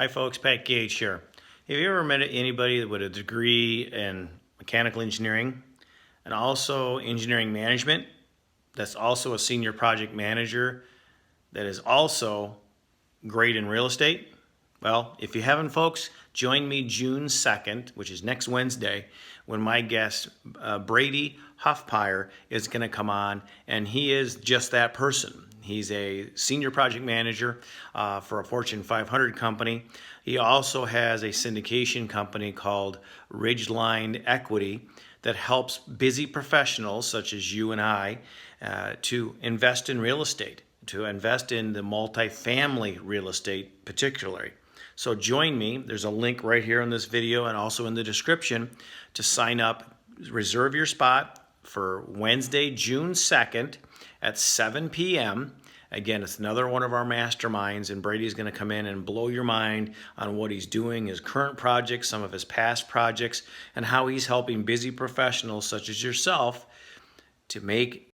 Hi folks, Pat Gage here. Have you ever met anybody with a degree in mechanical engineering and also engineering management that's also a senior project manager that is also great in real estate? Well, if you haven't, folks, join me June 2nd, which is next Wednesday, when my guest, Brady Hoffpauir, is going to come on, and he is just that person. He's a senior project manager for a Fortune 500 company. He also has a syndication company called Ridgeline Equity that helps busy professionals such as you and I to invest in real estate, to invest in the multifamily real estate particularly. So join me. There's a link right here in this video and also in the description to sign up. Reserve your spot for Wednesday, June 2nd at 7 p.m. Again, it's another one of our masterminds, and Brady's going to come in and blow your mind on what he's doing, his current projects, some of his past projects, and how he's helping busy professionals such as yourself to make